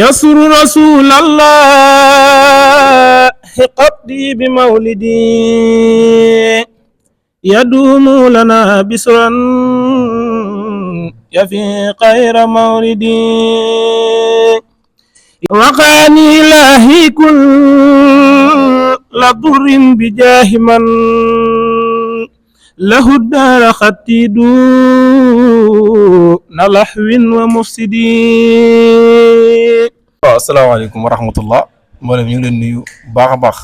يسر رسول الله قبضي بمولدي يدوم لنا بسرا يفي خير مولدي وقاني إلهي كل ضر بجاه من له الدار خطي دون لحو ومفسدين. waaw asalaamaaleykum wa rahmatullah mboolem ñu ngi leen nuyu baax a baax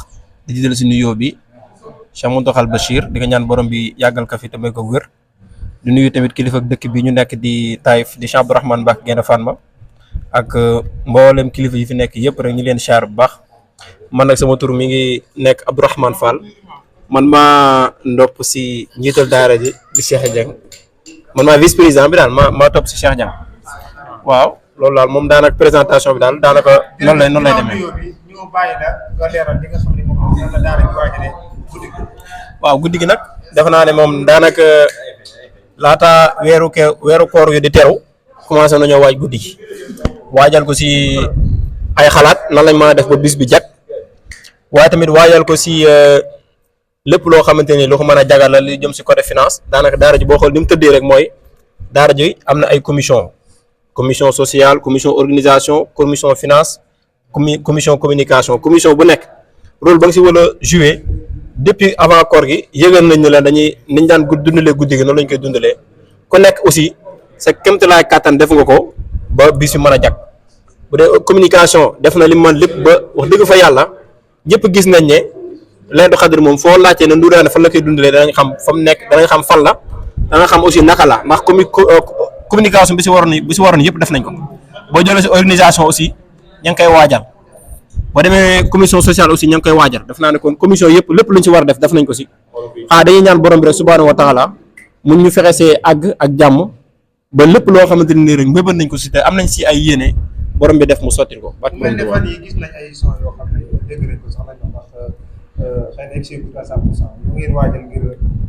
di jiital si nuyoo bi Cheikh Mountakha Bachir di nga ñaan borom bi yàggal ko fi te may ko wér di nuyu tamit kilifa dëkk bi ñu nekk di Taïf di Cheikh Abdourahmane Mbacké Gaïndé Fatma ak mboolem kilifa yi fi nekk yëpp rek ñu leen char bu baax. Man nag sama tur mi ngi nekk Abdourahmane Fall, man maa ndopp si njiital daara ji di Cheikh Dieng, man maa vice président bi daal maa topp si Cheikh Dieng. waaw loolu daal moom daanaka présentation bi daal daanaka noonu lay demee. waaw guddi gi nag defe naa ne moom daanaka laata weeru koor yu di teru commencé nañoo waaj guddi gi waajal ko si ay xalaat nan lañ mën a def ba bis bi jag waaye tamit waajal ko si lépp loo xamante ni lu ko mën a jagal la li jëm si côté finance. daanaka daara ji boo xool ni mu tëddee rek mooy daara ji am na ay commission sociale, commission organisation, commission finance, commission communication. Commission bu nekk rôle ba nga si war a jouer depuis avant koor gi yëgal nañ ne la dañuy niñ daan dundalee guddi gi noonu lañ koy dundalee ku nekk aussi sa kéemtalaay kàttan def nga ko ba bis yu mën a jag. bu dee communication def na li man lépp ba wax dëgg fa yàlla ñëpp gis nañ ne Laylatul Qadr moom foo laajtee ne Ndourane fan la koy dundalee danañ xam fa mu nekk danañ xam fan la danga xam aussi naka la ndax communication bi si waroon yëpp def nañ ko. boo jëlee si organisation aussi ña ngi koy waajal boo demee commission sociale aussi ña ngi koy waajal def naa ne kon commission yëpp lépp luñ si war a def nañ ko si. dañuy ñaan borom bi rek subhaanahu wa taala mun ñu fexe see àgg ak jàmm ba lépp loo xamante ne rek mbébal nañ ko si te am nañ si ay yéene borom bi def mu sottil ko. gis nañ ay son yoo xam ne dégg nañ ko sax lañ wax xëy na egg à 100% ñu ngeen waajal ngir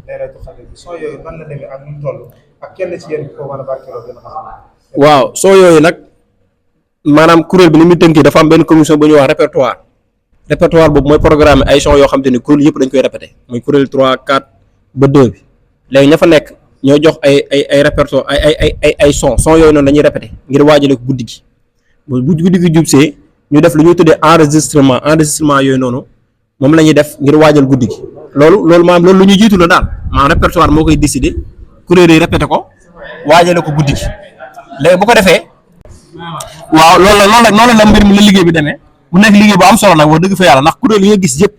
Laylatul Qadr bi son yooyu nan la demee ak nu mu toll ak kenn ci yéen ko mën a barkeeloo gën a xam. waaw soo yooyu nag maanaam kuréel bi ni muy tënkee dafa am benn commission bu ñuy wax répertoire boobu mooy programme ay son yoo xam te ni kuréel yëpp dañ koy répété muy kuréel 3 4 ba 2 bi léegi ña fa nekk ñoo jox ay répertoire ay son yooyu noonu dañuy répété ngir waajale ko guddi gi bu guddi gi jubsee ñu def lu ñuy tuddee enregistrement yooyu noonu moom la ñuy def ngir waajal guddi gi loolu maanaam loolu lu ñu jiitu la daal maanaam répertoire moo koy décider kuréel yi répété ko waajale ko guddi gi léegi bu ko defee waaw noonu la mbir mi la liggéey bi demee bu nekk liggéey bu am solo nag wax dëgg fa yàlla ndax kuréel yi nga gis yëpp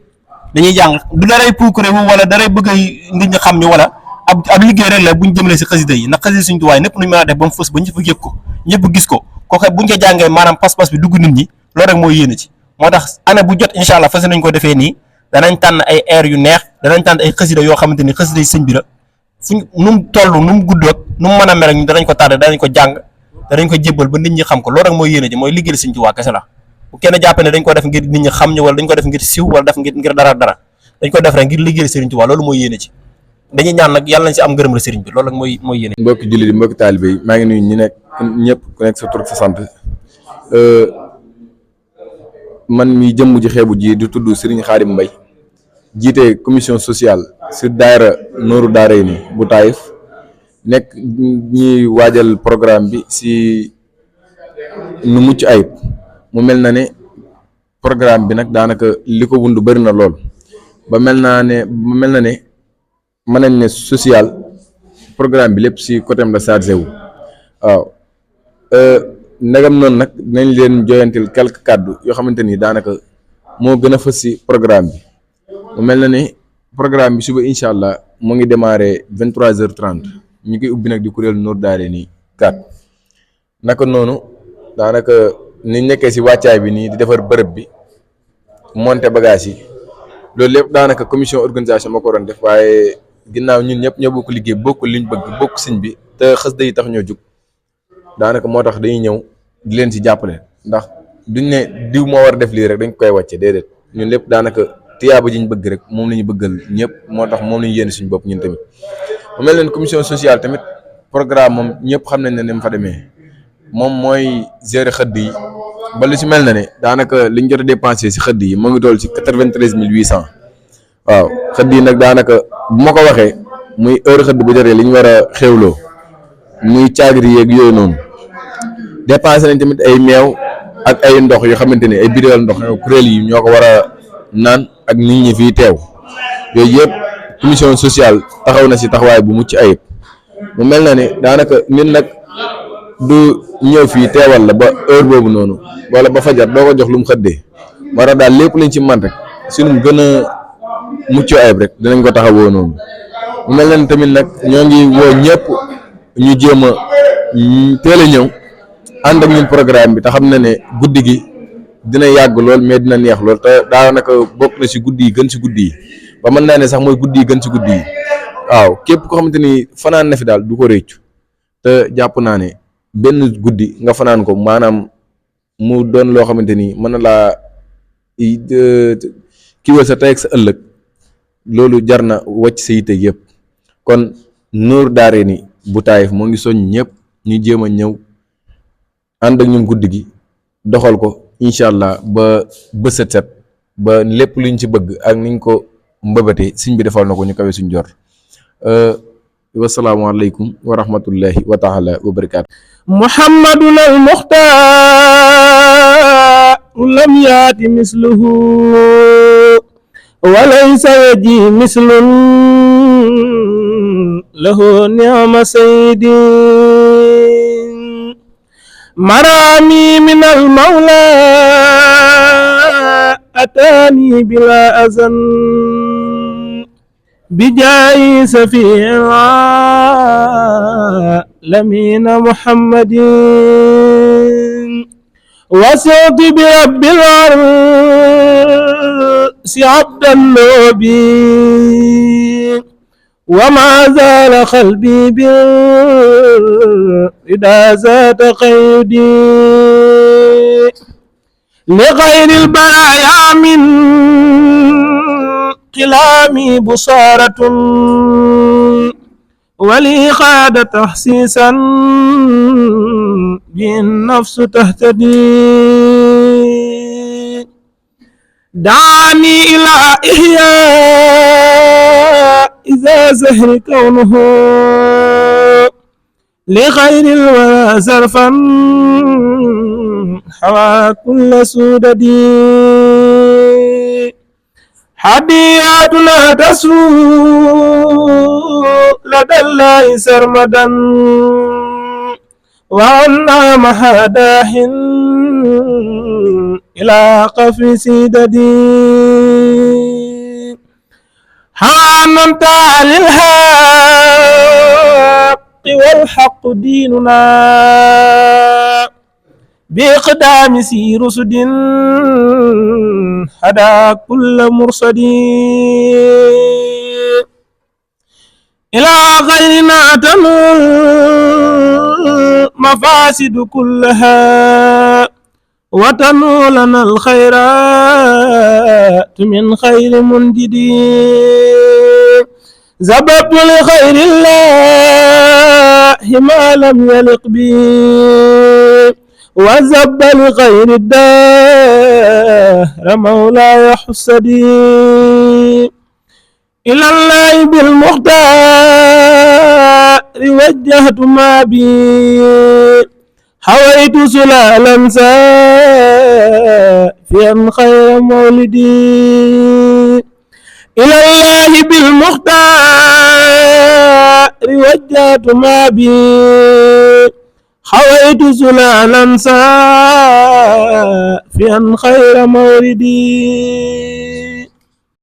dañuy jàng du daray puukare wala daray bëgg nit ñi xam ñu wala ab liggéey rek la bu ñu jëmlee si xasida yi ndax xasida suñu tuwaay népp nuñu mën a def ba mu fës ba ñëpp yëg ko ñëpp gis ko kooku buñ ko jàngee maanaam pas-pas bi dugg nit ñi loolu rek mooy yéene ci moo tax année bu jot incha allah fas nañ ko defee nii danañ tànn ay air yu neex danañ tànn ay xasida yoo xamante ni xasida yi sëñ bi la fuñ nu mu toll nu mu gudd ak nu mu mën a mel ak ñu danañ ko tànn danañ ko jàng danañ ko jébbal ba nit ñi xam ko loolu rek mooy yéene ji mooy liggéeyal sëñ Tuubaa kese la bu kenn jàpp ne dañ ko def ngir nit ñi xam ñu wala dañ ko def ngir siw wala def ngir dara dañ ko def rek ngir liggéeyal sëriñ Tuubaa loolu mooy yéene ci dañuy ñaan nag yàlla nañ si am ngërëm la sëriñ bi loolu nag mooy yéene. mbokki jullit yi mbokki taalibe yi maa ngi nuyu ñi nekk ñëpp ku nekk sa tur sa sant man mi jëmm ji xeebu ji di tudd Serigne Khadim Mbaye jiite commission sociale si daayira Nooru Daarayni bu Taïf nekk ñuy waajal programme bi si nu mucc ayib mu mel na ne programme bi nag daanaka li ko wund bëri na lool ba mel na ne mën nañ ne social programme bi lépp si côté am la chargé wu waaw ndegam noonu nag dinañ leen joyantil quelques kàddu yoo xamante ni daanaka moo gën a fës si programme bi mu mel na ne programme bi suba incha allah mu ngi démarré 23h30 ñu koy ubbi nag di kuréel Nooru Daarayni 4 naka noonu daanaka ni nekkee si wàccaay bi nii di defar bërëb bi monter bagage yi loolu lépp daanaka commission organisation moo ko doon def waaye ginnaaw ñun ñëpp ñoo bokk liggéey bokk liñ bëgg bokk sëñ bi te xës day tax ñoo jug daanaka moo tax dañuy ñëw di leen si jàppale ndax duñ ne diw moo war a def lii rek dañ koy wàcce déedéet ñun lépp daanaka tiyaaba ji ñu bëgg rek moom la ñu bëggal ñëpp moo tax moom la ñu yéene suñu bopp ñun tamit mu mel leen commission sociale tamit programme moom ñëpp xam nañ ne ni mu fa demee moom mooy gérer xëdd yi ba lu si mel na ne daanaka liñ jot a dépensé si xëdd yi mu ngi toll si 93 800 waaw xëdd yi nag daanaka bu ma ko waxee muy heure xëdd bu jotee li ñu war a xewloo muy caagri yeeg yooyu noonu dépensé nañ tamit ay meew ak ay ndox yoo xamante ni ay biréel ndox kuréel yi ñoo ko war a naan ak nit ñi fii teew yooyu yëpp commission sociale taxaw na si taxawaay bu mucc ayib mu mel na ne daanaka nit nag du ñëw fii teewal la ba heure boobu noonu wala ba fajar doo ko jox lu mu xëddee war a daal lépp liñ ci man rek suñu gën a mucc ayib rek dinañ ko taxawoo noonu mu mel na ne tamit nag ñoo ngi woo ñëpp ñu jéem a teel a ñëw ànd ak ñun programme bi te xam na ne guddi gi dina yàgg lool mais dina neex lool te daanaka bokk na si guddi yi gën si guddi yi ba mën naa ne sax mooy guddi yi gën si guddi yi waaw képp ko xamante ni fanaan na fi daal du ko réccu te jàpp naa ne benn guddi nga fanaan ko maanaam mu doon loo xamante ni mën na laa kiiwal sa tey ak sa ëllëg loolu jar na wàcc sa yite yëpp kon Nour Daarayni bu Taïf moo ngi soññ ñëpp ñu jéem a ñëw ànd ak ñun guddi gi doxal ko incha allah ba bët set ba lépp luñ ci bëgg ak niñ ko mbëbëtee siñ bi defal na ko ñu kawe suñ jor wasalaamaaleykum wa rahmatullahi wa taala wa barakaatu. muhammadun al muxtaar lam yaati misluhu wa laysa yaji mislun lahu ni'ma sayyidi marami min al mawla atani bila azan bijaayi safiil aalamiina muhammadin wasi'tu bi rabbil arsi abdan loobi wa maa zaala qalbi bil ridaa zaata qayyudi li xayril baraayaa min كلامي بصارة ولي خاد تحسيسا بالنفس تهتدي دعاني إلى إحياء إذا زهر كونه لغير الورى زرفا حوى كل سوددي هدياتنا تسلو لدى الله سرمدا وعنا محداه إلى قفر سيددي حانت للحق والحق ديننا بإقدام سير سد هدى كل مرصد إلى غيرنا تنول مفاسد كلها وتنولنا الخيرات من خير منجد زببت لخير الله ما لم يلق به وزب لغير الدار مولاي حسدي إلى الله بالمختار وجهت ما بي حويت سلالا سافيا خير مولدي إلى الله بالمختار وجهت ما بي حويت سلالا سافيا خير موردي